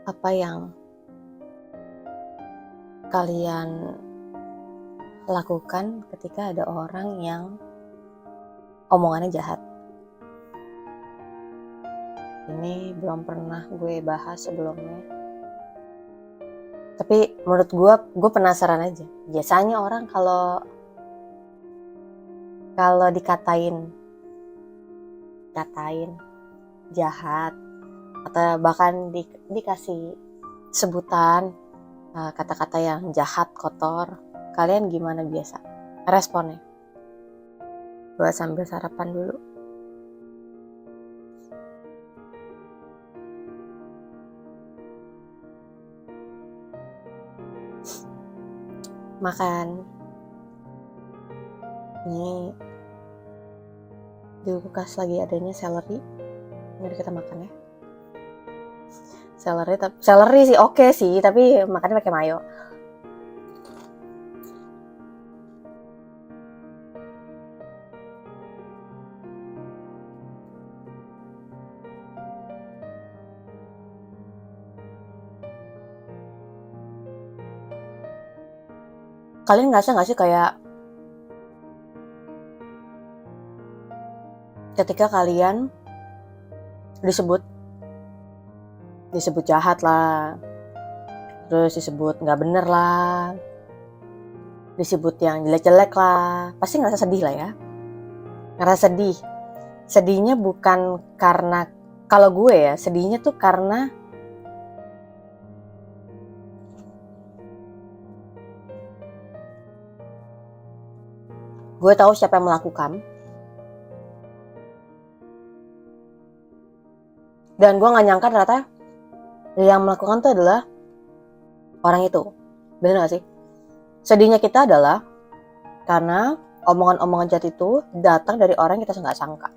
Apa yang kalian lakukan ketika ada orang yang omongannya jahat? Ini belum pernah gue bahas sebelumnya, tapi menurut gue penasaran aja. Biasanya orang kalau dikatain jahat atau bahkan dikasih sebutan kata-kata yang jahat, kotor, kalian gimana biasa responnya? Gue sambil sarapan dulu. Makan. Ini di kulkas lagi adanya seleri. Mari kita makan ya. Seleri sih oke sih, tapi makannya pakai mayo. Kalian ngerasa nggak sih kayak ketika kalian disebut jahat lah, terus disebut nggak bener lah, disebut yang jelek-jelek lah, pasti ngerasa sedih lah ya. Ngerasa sedih. Sedihnya bukan karena, kalau gue ya, sedihnya tuh karena gue tahu siapa yang melakukan, dan gue nggak nyangka ternyata yang melakukan tuh adalah orang itu. Bener gak sih? Sedihnya kita adalah karena omongan-omongan jahat itu datang dari orang yang kita nggak sangka.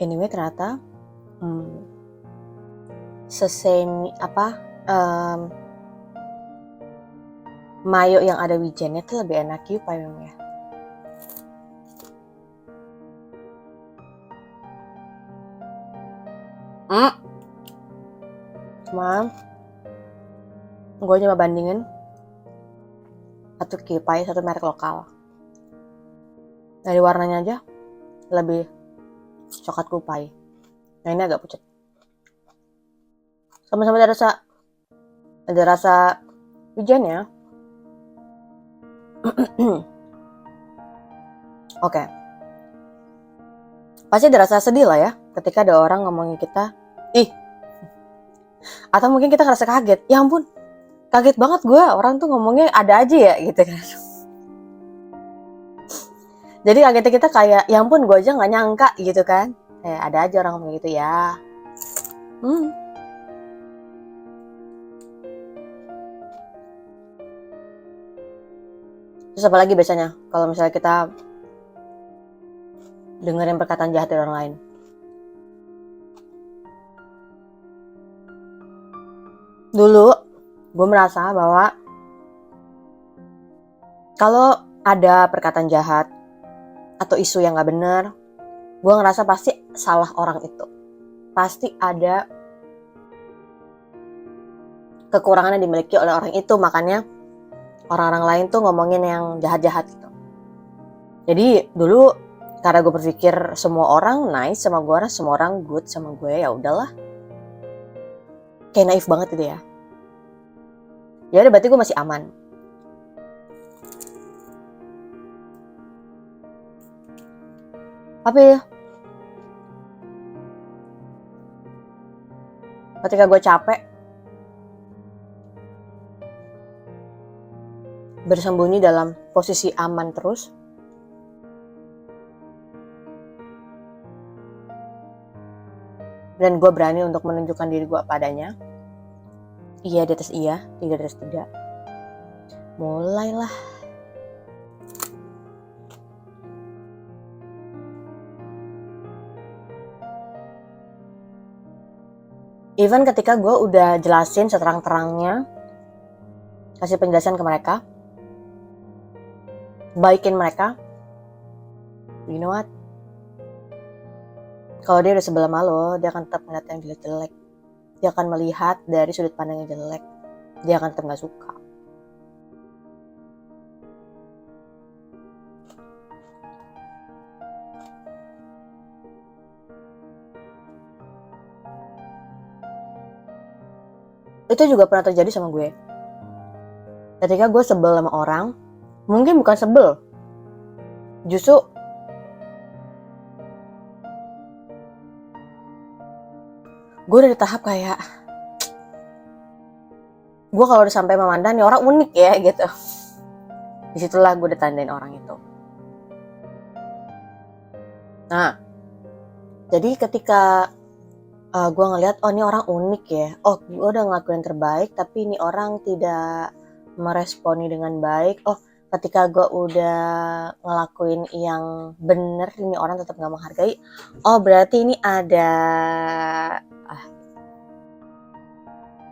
Anyway, ternyata mayo yang ada wijennya tuh lebih enak yuk payungnya. Cuma gue coba bandingin satu kipai, satu merek lokal. Dari warnanya aja lebih coklat kupai. Nah ini agak pucat. Sama-sama ada rasa wijennya. Oke. Pasti ada rasa sedih lah ya ketika ada orang ngomongin kita, ih. Atau mungkin kita ngerasa kaget. Ya ampun, kaget banget gue, orang tuh ngomongnya ada aja ya gitu kan. Jadi kagetnya kita kayak, ya ampun gue aja gak nyangka gitu kan. Kayak ada aja orang ngomong gitu ya. Terus apa lagi biasanya kalau misalnya kita dengerin perkataan jahat dari orang lain? Dulu gue merasa bahwa kalau ada perkataan jahat atau isu yang gak bener, gue ngerasa pasti salah orang itu. Pasti ada kekurangan yang dimiliki oleh orang itu, makanya orang-orang lain tuh ngomongin yang jahat-jahat gitu. Jadi dulu karena gue berpikir semua orang nice sama gue, semua orang good sama gue, ya udahlah. Kayak naif banget gitu ya. Ya udah berarti gue masih aman. Tapi ketika gue capek bersembunyi dalam posisi aman terus, dan gue berani untuk menunjukkan diri gue padanya. Iya di atas iya, tidak di atas tidak. Mulailah. Even ketika gue udah jelasin seterang-terangnya, kasih penjelasan ke mereka, baikin mereka, you know what? Kalau dia udah sebelah malu, dia akan tetap melihat yang jelek-jelek. Dia akan melihat dari sudut pandang yang jelek. Dia akan tetap gak suka. Itu juga pernah terjadi sama gue. Ketika gue sebel sama orang, mungkin bukan sebel, justru gue udah di tahap kayak, gue kalau udah sampai memandang nih orang unik ya gitu. Disitulah gue ditandain orang itu. Nah, jadi ketika gue ngeliat, oh ini orang unik ya, oh gue udah ngelakuin yang terbaik tapi ini orang tidak meresponi dengan baik, oh ketika gue udah ngelakuin yang bener ini orang tetap gak menghargai, oh berarti ini ada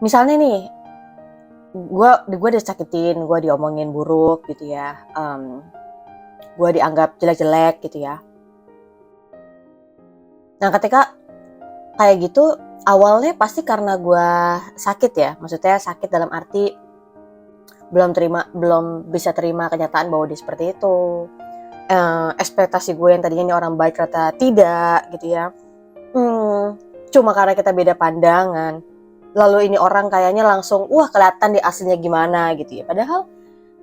misalnya nih, gue disakitin, gue diomongin buruk gitu ya, gue dianggap jelek-jelek gitu ya. Nah ketika kayak gitu, awalnya pasti karena gue sakit ya, maksudnya sakit dalam arti belum bisa terima kenyataan bahwa dia seperti itu. Ekspektasi gue yang tadinya ini orang baik ternyata tidak gitu ya. Cuma karena kita beda pandangan, lalu ini orang kayaknya langsung kelihatan di aslinya gimana gitu ya. Padahal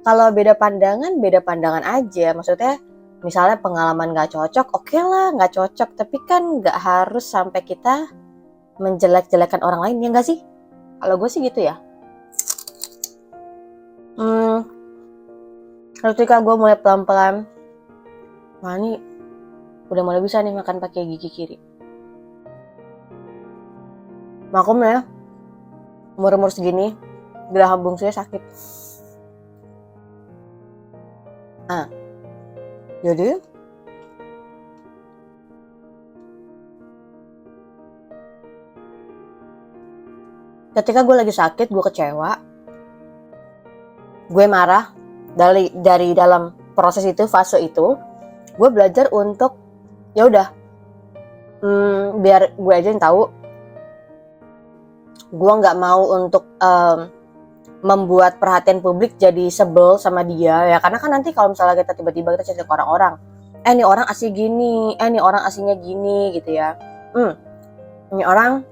kalau beda pandangan aja, maksudnya misalnya pengalaman gak cocok, oke lah gak cocok, tapi kan gak harus sampai kita menjelek-jelekan orang lain, ya gak sih? Kalau gue sih gitu ya. Ketika gue mulai pelan-pelan, nah ini udah mulai bisa nih makan pakai gigi kiri. Maklum ya, umur-umur segini, geraham bungsunya sakit. Jadi ketika gue lagi sakit, gue kecewa, gue marah, dari dalam proses itu, fase itu, gue belajar untuk ya udah, biar gue aja yang tahu. Gue nggak mau untuk membuat perhatian publik jadi sebel sama dia ya, karena kan nanti kalau misalnya kita tiba-tiba kita cerita ke orang-orang, ini orang asli gini, ini orang aslinya gini gitu ya, ini orang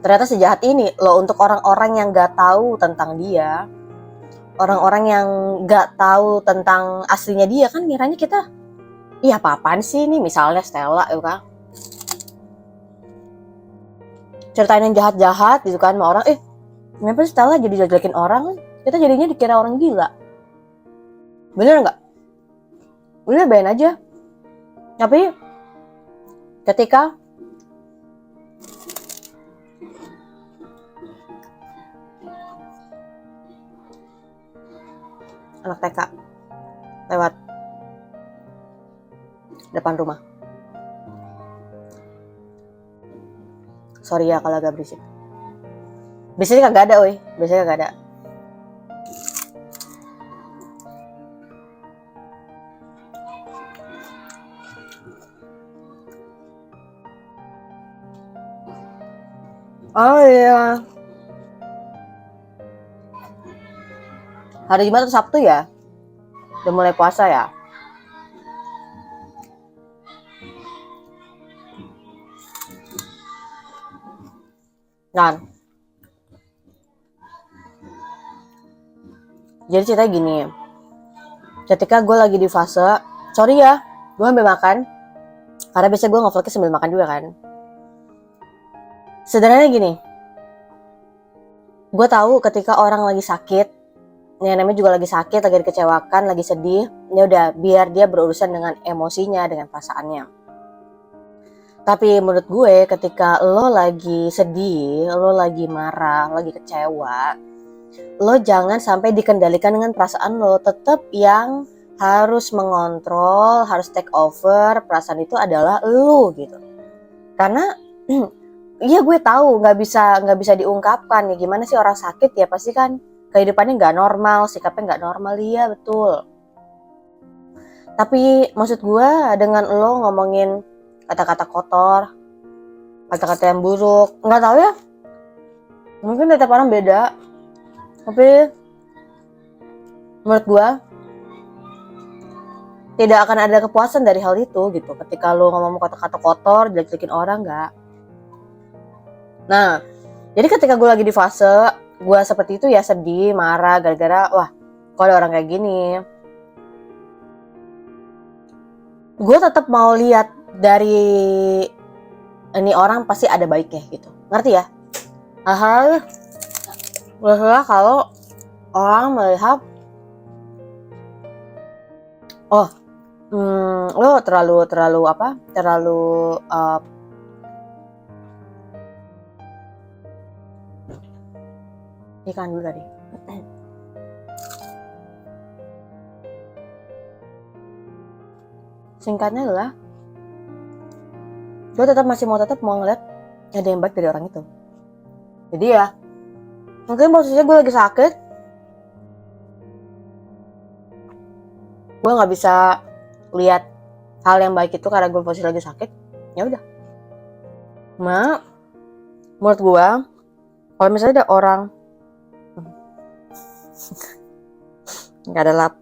ternyata sejahat ini loh. Untuk orang-orang yang nggak tahu tentang dia, orang-orang yang nggak tahu tentang aslinya dia, kan ngiranya kita apaan sih ini, misalnya Stella ya kan, ceritain yang jahat-jahat gitu kan sama orang, kenapa Stella jadi jelekin orang, kita jadinya dikira orang gila. Bener nggak? Udah bayangin aja. Tapi ketika anak TK lewat depan rumah, sorry ya kalau agak berisik. Biasanya kagak ada, biasanya kagak ada. Oh iya, hari Jumat atau Sabtu ya, udah mulai puasa ya. Nah, jadi ceritanya gini, ketika gue lagi di fase, sorry ya, gue ambil makan, karena biasanya gue nge-vlognya sambil makan juga kan. Sederhananya gini, gue tahu ketika orang lagi sakit, yang namanya juga lagi sakit, lagi dikecewakan, lagi sedih, ya udah biar dia berurusan dengan emosinya, dengan perasaannya. Tapi menurut gue ketika lo lagi sedih, lo lagi marah, lo lagi kecewa, lo jangan sampai dikendalikan dengan perasaan lo. Tetap yang harus mengontrol, harus take over perasaan itu adalah lo gitu. Karena iya gue tahu nggak bisa diungkapkan ya, gimana sih orang sakit ya pasti kan kehidupannya nggak normal, sikapnya nggak normal, iya betul. Tapi maksud gue dengan lo ngomongin kata-kata kotor, kata-kata yang buruk, nggak tahu ya, mungkin tiap orang beda, tapi menurut gue tidak akan ada kepuasan dari hal itu gitu. Ketika lo ngomong kata-kata kotor, jelek-jelekin orang, nggak. Nah, jadi ketika gue lagi di fase gue seperti itu ya, sedih, marah, gara-gara wah kok ada orang kayak gini, gue tetap mau lihat dari ini orang pasti ada baiknya gitu, ngerti ya? Hal-hal kalau orang melihat lo terlalu ikan dulu tadi. Singkatnya adalah gue masih mau ngeliat ada yang baik dari orang itu. Jadi ya mungkin posisinya gue lagi sakit, gue nggak bisa lihat hal yang baik itu karena gue posisi lagi sakit. Ya udah. Menurut gue kalau misalnya ada orang nggak ada lap,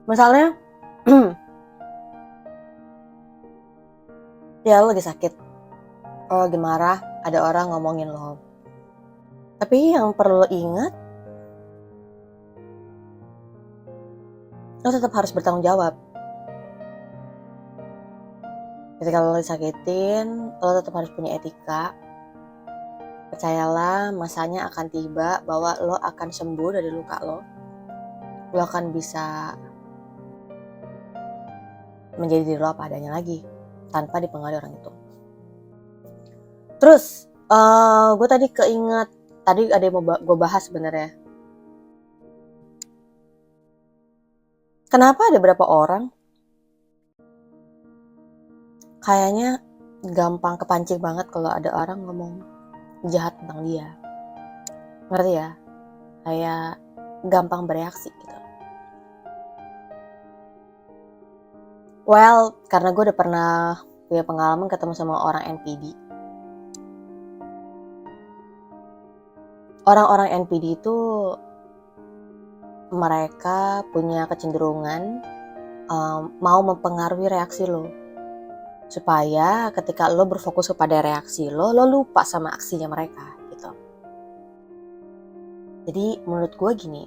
misalnya ya lo lagi sakit, lo lagi marah, ada orang ngomongin lo, tapi yang perlu lo ingat, lo tetap harus bertanggung jawab. Ketika lo disakitin, lo tetap harus punya etika. Percayalah, masanya akan tiba bahwa lo akan sembuh dari luka lo. Lo akan bisa menjadi diri lo apa adanya lagi, tanpa dipengaruhi orang itu. Terus, gue tadi keinget, tadi ada yang mau gue bahas sebenarnya. Kenapa ada beberapa orang kayaknya gampang kepancing banget kalau ada orang ngomong jahat tentang dia, ngerti ya? Kayak gampang bereaksi gitu. Well, karena gue udah pernah punya pengalaman ketemu sama orang NPD. Orang-orang NPD itu mereka punya kecenderungan mau mempengaruhi reaksi lo, supaya ketika lo berfokus kepada reaksi lo lupa sama aksinya mereka gitu. Jadi menurut gue gini,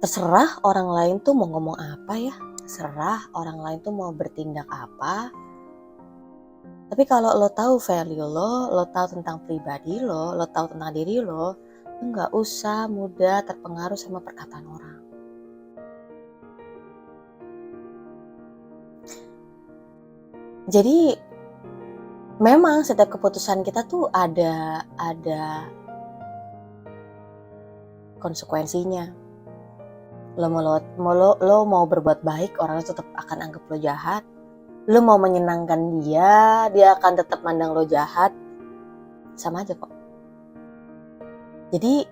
terserah orang lain tuh mau ngomong apa ya, terserah orang lain tuh mau bertindak apa, tapi kalau lo tahu value lo tahu tentang pribadi lo tahu tentang diri lo nggak usah mudah terpengaruh sama perkataan orang. Jadi memang setiap keputusan kita tuh ada konsekuensinya. Lo mau berbuat baik, orang tetap akan anggap lo jahat. Lo mau menyenangkan dia akan tetap mandang lo jahat. Sama aja kok. Jadi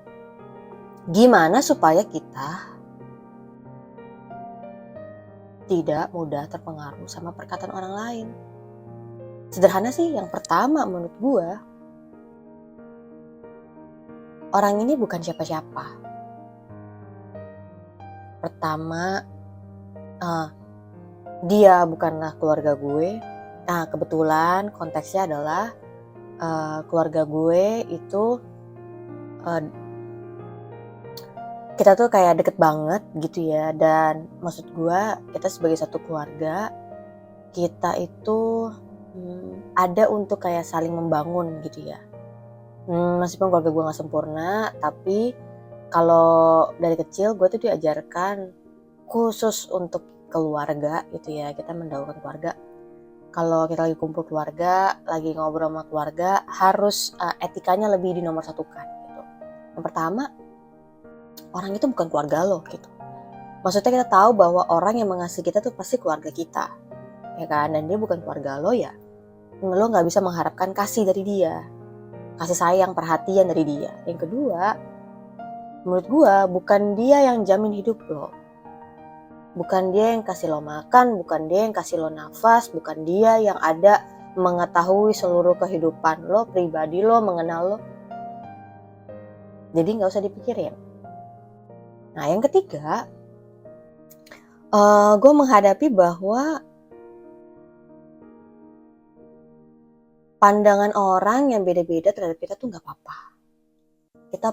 gimana supaya kita tidak mudah terpengaruh sama perkataan orang lain? Sederhana sih, yang pertama menurut gue, orang ini bukan siapa-siapa. Pertama, dia bukanlah keluarga gue. Nah, kebetulan konteksnya adalah keluarga gue itu kita tuh kayak deket banget gitu ya. Dan maksud gue, kita sebagai satu keluarga, kita itu ada untuk kayak saling membangun gitu ya. Meskipun keluarga gue gak sempurna, tapi kalau dari kecil gue tuh diajarkan khusus untuk keluarga gitu ya, kita mendahulukan keluarga. Kalau kita lagi kumpul keluarga, lagi ngobrol sama keluarga, harus etikanya lebih dinomor satukan gitu. Yang pertama, orang itu bukan keluarga lo gitu. Maksudnya kita tahu bahwa orang yang mengasihi kita tuh pasti keluarga kita, ya kan? Dan dia bukan keluarga lo ya, lo nggak bisa mengharapkan kasih dari dia, kasih sayang, perhatian dari dia. Yang kedua, menurut gue bukan dia yang jamin hidup lo. Bukan dia yang kasih lo makan, bukan dia yang kasih lo nafas, bukan dia yang ada mengetahui seluruh kehidupan lo, pribadi lo, mengenal lo. Jadi gak usah dipikirin. Nah yang ketiga, gue menghadapi bahwa pandangan orang yang beda-beda terhadap kita tuh gak apa-apa. Kita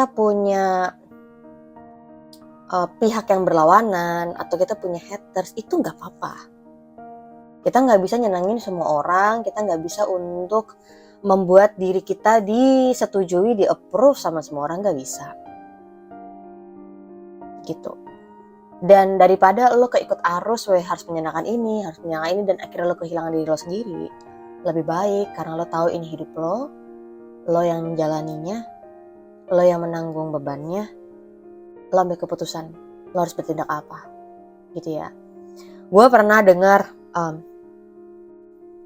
punya pihak yang berlawanan atau kita punya haters, itu nggak apa-apa. Kita nggak bisa nyenangin semua orang, kita nggak bisa untuk membuat diri kita disetujui, di-approve sama semua orang, nggak bisa. Gitu. Dan daripada lo keikut arus, harus menyenangkan ini, dan akhirnya lo kehilangan diri lo sendiri, lebih baik karena lo tahu ini hidup lo yang menjalaninya, lo yang menanggung bebannya, lo ambil keputusan lo harus bertindak apa gitu ya. Gue pernah dengar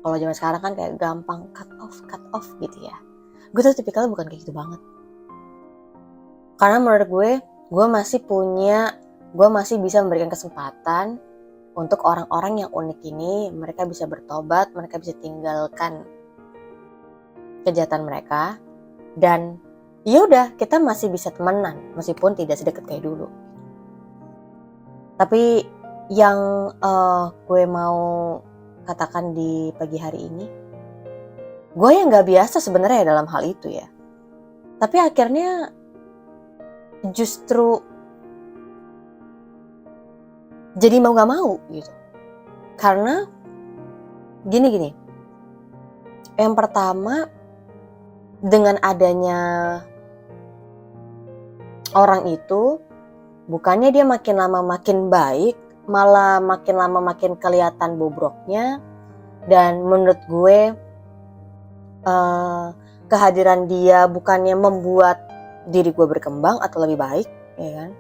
kalau zaman sekarang kan kayak gampang cut off gitu ya. Gue tuh tipikalnya bukan kayak gitu banget, karena menurut gue masih bisa memberikan kesempatan untuk orang-orang yang unik ini. Mereka bisa bertobat, mereka bisa tinggalkan kejahatan mereka, dan ya udah, kita masih bisa temenan meskipun tidak sedekat kayak dulu. Tapi yang gue mau katakan di pagi hari ini, gue yang nggak biasa sebenarnya dalam hal itu ya. Tapi akhirnya justru jadi mau nggak mau gitu. Karena gini. Yang pertama, dengan adanya orang itu, bukannya dia makin lama makin baik, malah makin lama makin kelihatan bobroknya. Dan menurut gue kehadiran dia bukannya membuat diri gue berkembang atau lebih baik, ya kan?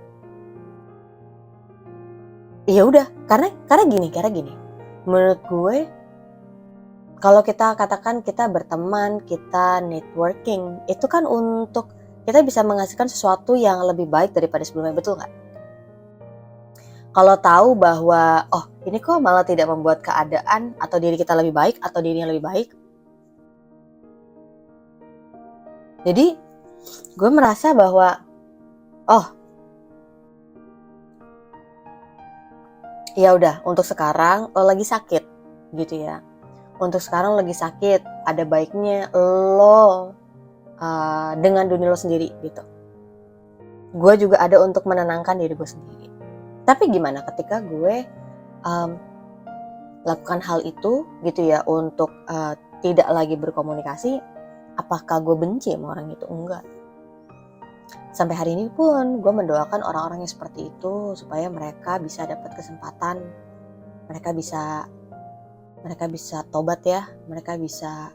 Ya udah, karena gini. Menurut gue, kalau kita katakan kita berteman, kita networking, itu kan untuk kita bisa menghasilkan sesuatu yang lebih baik daripada sebelumnya, betul nggak? Kalau tahu bahwa, ini kok malah tidak membuat keadaan atau diri kita lebih baik atau dirinya lebih baik. Jadi, gue merasa bahwa, ya udah, untuk sekarang lo lagi sakit, gitu ya. Untuk sekarang lagi sakit, ada baiknya lo dengan dunia lo sendiri gitu. Gue juga ada untuk menenangkan diri gue sendiri. Tapi gimana ketika gue lakukan hal itu gitu ya, untuk tidak lagi berkomunikasi, apakah gue benci sama orang itu? Enggak. Sampai hari ini pun gue mendoakan orang-orang yang seperti itu supaya mereka bisa dapat kesempatan, mereka bisa tobat ya, mereka bisa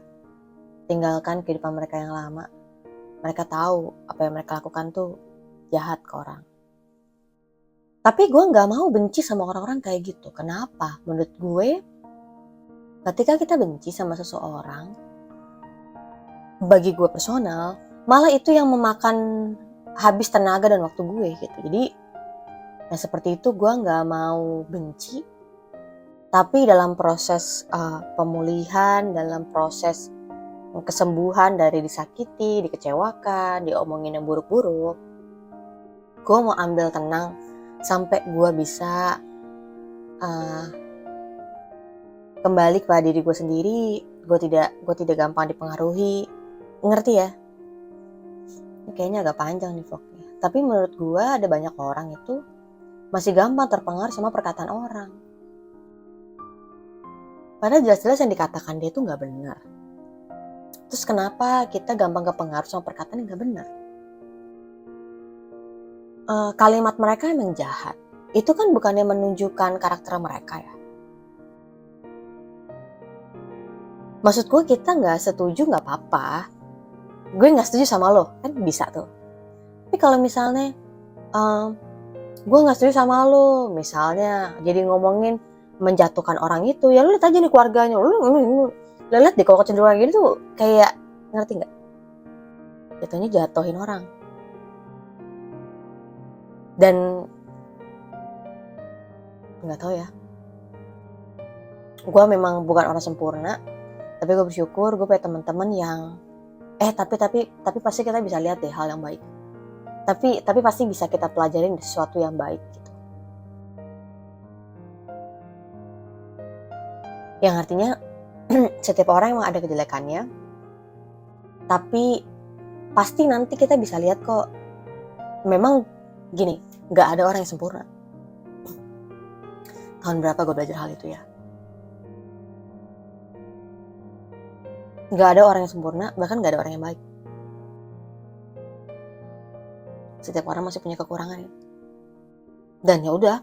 tinggalkan kehidupan mereka yang lama. Mereka tahu apa yang mereka lakukan tuh jahat ke orang. Tapi gue gak mau benci sama orang-orang kayak gitu. Kenapa? Menurut gue, ketika kita benci sama seseorang, bagi gue personal, malah itu yang memakan habis tenaga dan waktu gue gitu. Jadi, seperti itu gue gak mau benci. Tapi dalam proses pemulihan, dalam proses kesembuhan dari disakiti, dikecewakan, diomongin yang buruk-buruk, gue mau ambil tenang sampai gue bisa kembali kepada diri gue sendiri. Gue tidak gampang dipengaruhi. Ngerti ya? Kayaknya agak panjang nih vlognya. Tapi menurut gue ada banyak orang itu masih gampang terpengaruh sama perkataan orang. Padahal jelas-jelas yang dikatakan dia itu gak benar. Terus kenapa kita gampang kepengaruh sama perkataan yang gak benar? Kalimat mereka emang jahat. itu kan bukannya menunjukkan karakter mereka ya. Maksud gue kita nggak setuju nggak apa-apa. Gue nggak setuju sama lo, kan bisa tuh. Tapi kalau misalnya gue nggak setuju sama lo, misalnya jadi ngomongin menjatuhkan orang itu, ya lu lihat aja nih keluarganya, lu lihat deh kalau kecenderungan gitu tuh kayak, ngerti nggak? Jatuhnya jatuhin orang. Dan nggak tahu ya. Gue memang bukan orang sempurna, tapi gue bersyukur gue punya teman-teman yang tapi pasti kita bisa lihat deh hal yang baik. Tapi pasti bisa kita pelajarin sesuatu yang baik gitu. Yang artinya setiap orang emang ada kejelekannya, tapi pasti nanti kita bisa lihat kok, memang gini, nggak ada orang yang sempurna. Tahun berapa gue belajar hal itu ya? Nggak ada orang yang sempurna, bahkan nggak ada orang yang baik. Setiap orang masih punya kekurangan ya. Dan ya udah.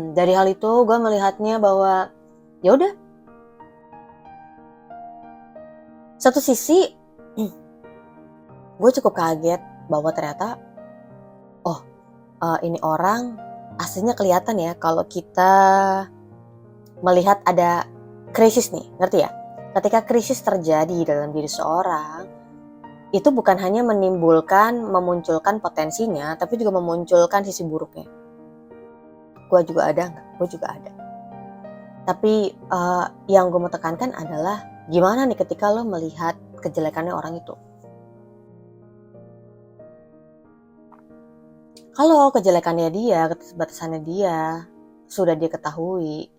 Dari hal itu gue melihatnya bahwa ya udah. Satu sisi gue cukup kaget bahwa ternyata ini orang aslinya kelihatan ya kalau kita melihat ada krisis nih, ngerti ya? Ketika krisis terjadi dalam diri seorang, itu bukan hanya memunculkan potensinya, tapi juga memunculkan sisi buruknya. Gue juga ada nggak? Gue juga ada. Tapi yang gue mau tekankan adalah gimana nih ketika lo melihat kejelekannya orang itu. Kalau kejelekannya dia, keterbatasannya dia, sudah dia ketahui,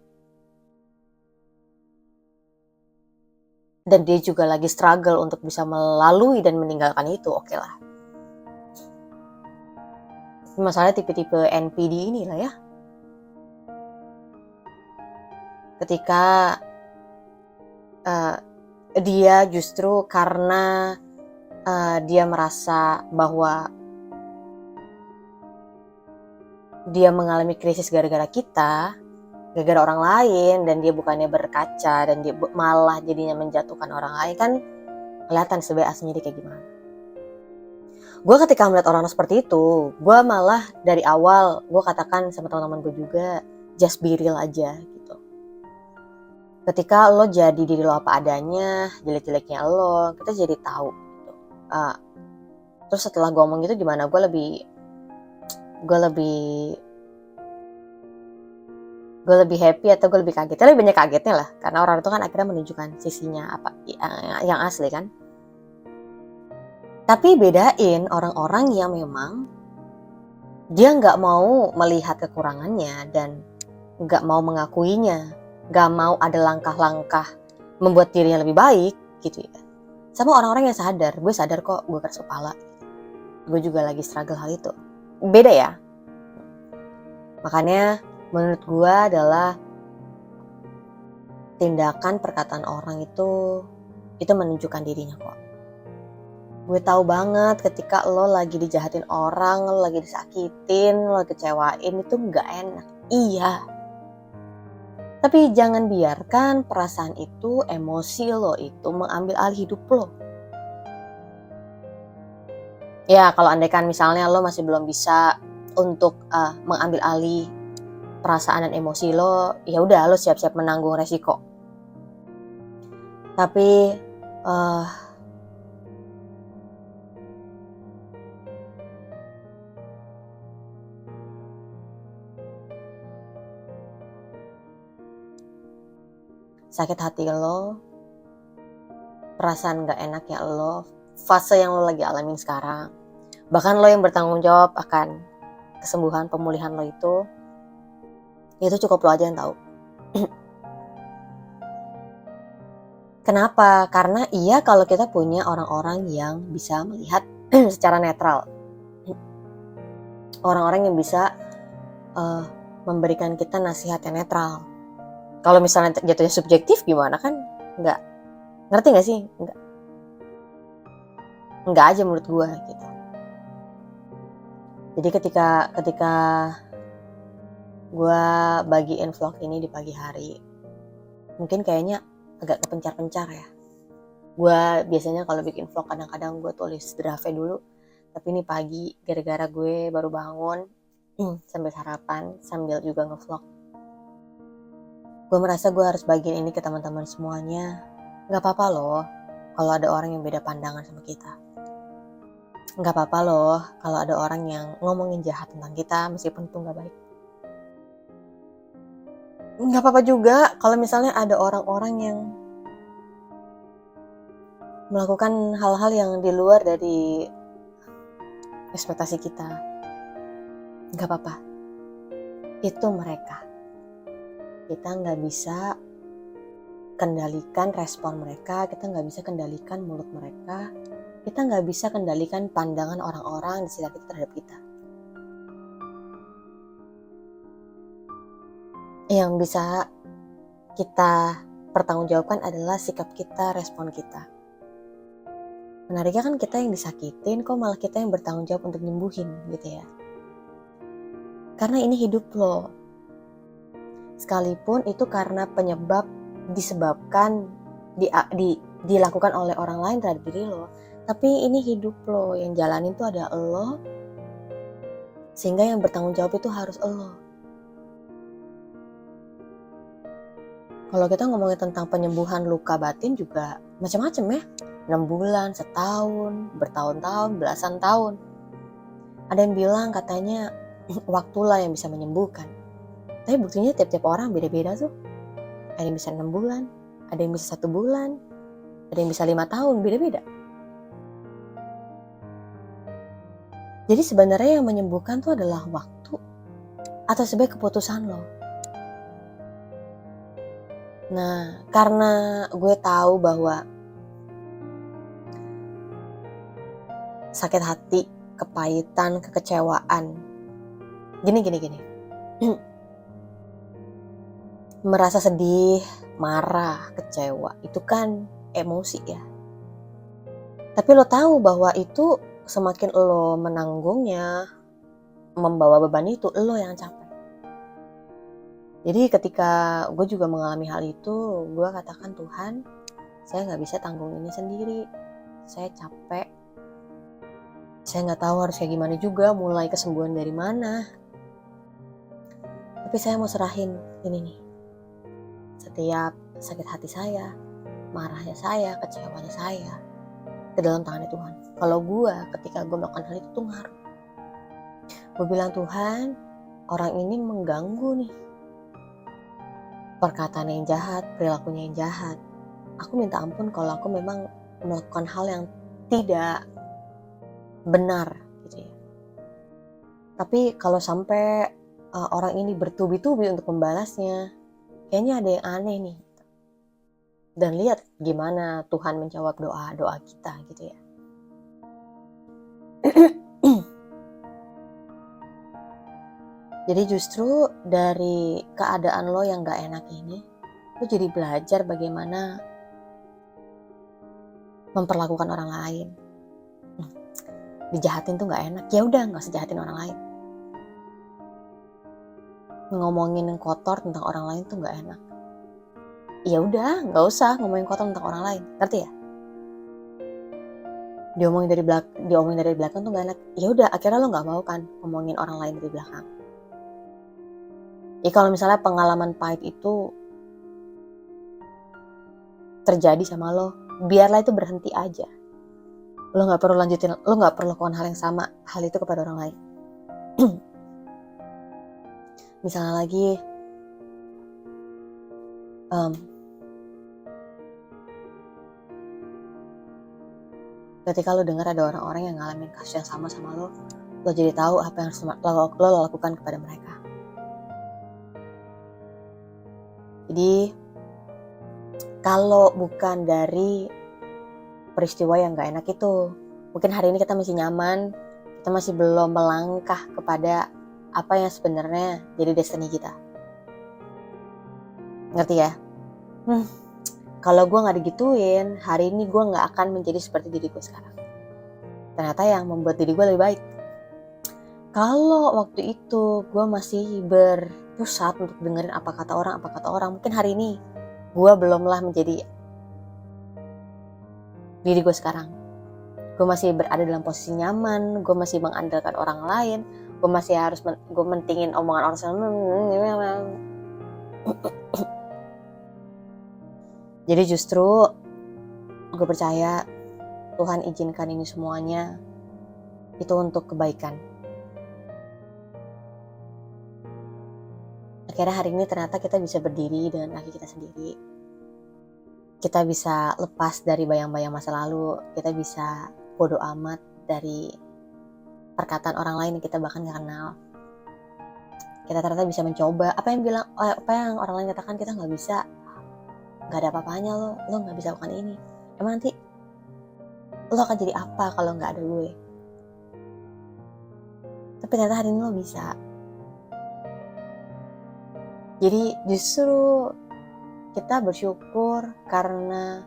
dan dia juga lagi struggle untuk bisa melalui dan meninggalkan itu, oke lah. Masalahnya tipe-tipe NPD inilah ya. Ketika dia justru karena dia merasa bahwa dia mengalami krisis gara-gara kita, gara-gara orang lain, dan dia bukannya berkaca dan dia malah jadinya menjatuhkan orang lain, kan kelihatan sebenarnya aslinya dia kayak gimana. Gue ketika melihat orang seperti itu, gue malah dari awal gue katakan sama teman-teman gue juga, just be real aja gitu. Ketika lo jadi diri lo apa adanya, jelek-jeleknya lo, kita jadi tahu gitu. Terus setelah gue ngomong gitu gimana, gue lebih happy atau gue lebih kaget? Lebih banyak kagetnya lah, karena orang itu kan akhirnya menunjukkan sisinya apa yang asli kan. Tapi bedain orang-orang yang memang dia nggak mau melihat kekurangannya dan nggak mau mengakuinya, nggak mau ada langkah-langkah membuat dirinya lebih baik gitu ya. Sama orang-orang yang sadar, gue sadar kok gue keras kepala, gue juga lagi struggle hal itu. Beda ya. Makanya menurut gue adalah tindakan perkataan orang itu menunjukkan dirinya kok. Gue tahu banget ketika lo lagi dijahatin orang, lo lagi disakitin, lo kecewain, itu gak enak. Iya. Tapi jangan biarkan perasaan itu, emosi lo itu mengambil alih hidup lo. Ya kalau andaikan misalnya lo masih belum bisa untuk mengambil alih perasaan dan emosi lo, ya udah lo siap-siap menanggung resiko. Tapi sakit hati lo, perasaan gak enaknya lo, fase yang lo lagi alamin sekarang, bahkan lo yang bertanggung jawab akan kesembuhan, pemulihan lo itu cukup lo aja yang tahu. Kenapa? Karena kalau kita punya orang-orang yang bisa melihat secara netral, orang-orang yang bisa memberikan kita nasihat yang netral. Kalau misalnya jatuhnya subjektif gimana kan? Enggak. Ngerti gak sih? Enggak aja menurut gue gitu. Jadi ketika gue bagiin vlog ini di pagi hari, mungkin kayaknya agak kepencar-pencar ya. Gue biasanya kalau bikin vlog kadang-kadang gue tulis draftnya dulu, tapi ini pagi gara-gara gue baru bangun sambil sarapan sambil juga ngevlog. Gue merasa gue harus bagiin ini ke teman-teman semuanya. Gak apa-apa loh kalau ada orang yang beda pandangan sama kita. Gak apa-apa loh kalau ada orang yang ngomongin jahat tentang kita meskipun itu gak baik. Gak apa-apa juga kalau misalnya ada orang-orang yang melakukan hal-hal yang di luar dari ekspektasi kita. Gak apa-apa. Itu mereka. Kita gak bisa kendalikan respon mereka, kita gak bisa kendalikan mulut mereka, kita gak bisa kendalikan pandangan orang-orang di sekitar kita terhadap kita. Yang bisa kita pertanggungjawabkan adalah sikap kita, respon kita. Menariknya kan kita yang disakitin, kok malah kita yang bertanggung jawab untuk nyembuhin gitu ya. Karena ini hidup lo. Sekalipun itu karena penyebab disebabkan dilakukan oleh orang lain terhadap diri lo, tapi ini hidup lo, yang jalanin tuh ada lo, sehingga yang bertanggung jawab itu harus lo. Kalau kita ngomongin tentang penyembuhan luka batin juga macam-macam ya, 6 bulan, setahun, bertahun-tahun, belasan tahun. Ada yang bilang katanya waktulah yang bisa menyembuhkan. Tapi buktinya tiap-tiap orang beda-beda tuh. Ada yang bisa 6 bulan, ada yang bisa 1 bulan, ada yang bisa 5 tahun, beda-beda. Jadi sebenarnya yang menyembuhkan tuh adalah waktu atau sebagai keputusan lo. Nah, karena gue tahu bahwa sakit hati, kepahitan, kekecewaan, gini. Merasa sedih, marah, kecewa, itu kan emosi ya. Tapi lo tahu bahwa itu semakin lo menanggungnya, membawa beban itu, lo yang capek. Jadi ketika gue juga mengalami hal itu, gue katakan, Tuhan, saya gak bisa tanggung ini sendiri. Saya capek. Saya gak tahu harus kayak gimana juga, mulai kesembuhan dari mana. Tapi saya mau serahin ini nih. Setiap sakit hati saya, marahnya saya, kecewanya saya, ke dalam tangannya Tuhan. Kalau ketika gue melakukan hal itu tuh ngaruh. Gue bilang, Tuhan, orang ini mengganggu nih. Perkataannya yang jahat, perilakunya yang jahat. Aku minta ampun kalau aku memang melakukan hal yang tidak benar gitu ya. Tapi kalau sampai orang ini bertubi-tubi untuk membalasnya, kayaknya ada yang aneh nih. Dan lihat gimana Tuhan menjawab doa kita gitu ya. Jadi justru dari keadaan lo yang gak enak ini, lo jadi belajar bagaimana memperlakukan orang lain. Dijahatin tuh gak enak, ya udah gak usah jahatin orang lain. Ngomongin yang kotor tentang orang lain tuh gak enak. Ya udah, gak usah ngomongin kotor tentang orang lain, ngerti ya? Diomongin dari belakang tuh gak enak. Ya udah, akhirnya lo gak mau kan ngomongin orang lain dari belakang. Ya kalau misalnya pengalaman pahit itu terjadi sama lo, biarlah itu berhenti aja. Lo gak perlu lanjutin, lo gak perlu lakukan hal yang sama, hal itu kepada orang lain. Misalnya lagi, ketika lo dengar ada orang-orang yang ngalamin kasus yang sama lo jadi tahu apa yang harus lo lakukan kepada mereka. Jadi kalau bukan dari peristiwa yang gak enak itu, mungkin hari ini kita masih nyaman, kita masih belum melangkah kepada apa yang sebenarnya jadi destiny kita. Ngerti ya? Kalau gue gak digituin, hari ini gue gak akan menjadi seperti diri gue sekarang. Ternyata yang membuat diri gue lebih baik. Kalau waktu itu gue masih berpusat untuk dengerin apa kata orang, mungkin hari ini gue belumlah menjadi diri gue sekarang. Gue masih berada dalam posisi nyaman, gue masih mengandalkan orang lain, gue masih harus gue mentingin omongan orang. Jadi justru gue percaya Tuhan izinkan ini semuanya itu untuk kebaikan. Akhirnya hari ini ternyata kita bisa berdiri dengan kaki kita sendiri. Kita bisa lepas dari bayang-bayang masa lalu. Kita bisa bodo amat dari perkataan orang lain yang kita bahkan gak kenal. Kita ternyata bisa mencoba. Apa yang orang lain katakan kita gak bisa. Gak ada apa-apanya lo gak bisa lakukan ini. Emang nanti lo akan jadi apa kalau gak ada gue? Tapi ternyata hari ini lo bisa. Jadi justru kita bersyukur karena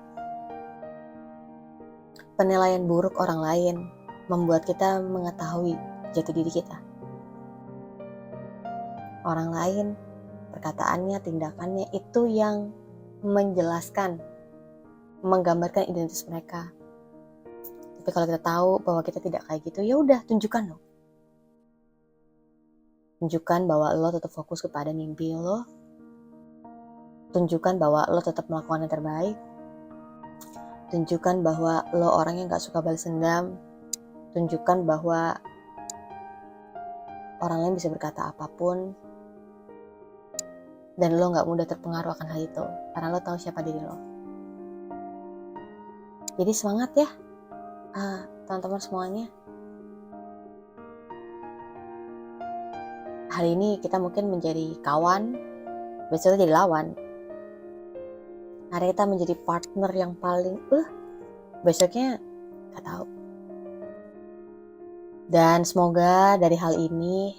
penilaian buruk orang lain membuat kita mengetahui jati diri kita. Orang lain, perkataannya, tindakannya itu yang menjelaskan, menggambarkan identitas mereka. Tapi kalau kita tahu bahwa kita tidak kayak gitu, ya udah tunjukkan dong. Tunjukkan bahwa lo tetap fokus kepada mimpi lo. Tunjukkan bahwa lo tetap melakukan yang terbaik. Tunjukkan bahwa lo orang yang gak suka balas dendam. Tunjukkan bahwa orang lain bisa berkata apapun. Dan lo gak mudah terpengaruh akan hal itu. Karena lo tahu siapa diri lo. Jadi semangat ya teman-teman semuanya. Hari ini kita mungkin menjadi kawan, besoknya jadi lawan. Hari kita menjadi partner yang paling besoknya gak tahu. Dan semoga dari hal ini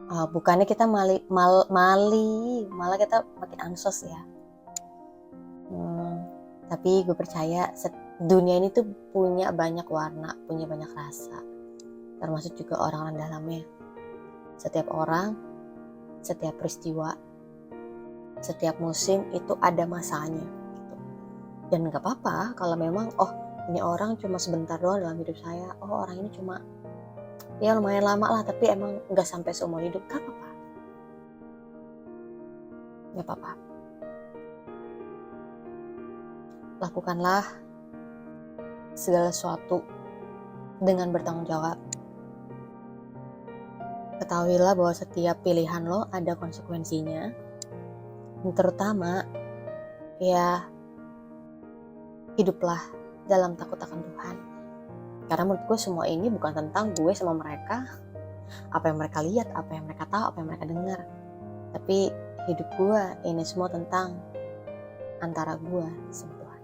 bukannya kita malah kita makin ansos ya. Tapi gue percaya dunia ini tuh punya banyak warna, punya banyak rasa, termasuk juga orang-orang dalamnya. Setiap orang, setiap peristiwa, setiap musim itu ada masanya gitu. Dan gak apa-apa kalau memang ini orang cuma sebentar doang dalam hidup saya, orang ini cuma ya lumayan lama lah, tapi emang gak sampai seumur hidup. Gak apa-apa. Gak apa-apa. Lakukanlah segala sesuatu dengan bertanggung jawab. Ketahuilah bahwa setiap pilihan lo ada konsekuensinya. Dan terutama, ya hiduplah dalam takut akan Tuhan. Karena menurut gue semua ini bukan tentang gue sama mereka, apa yang mereka lihat, apa yang mereka tahu, apa yang mereka dengar. Tapi hidup gue ini semua tentang antara gue sama Tuhan.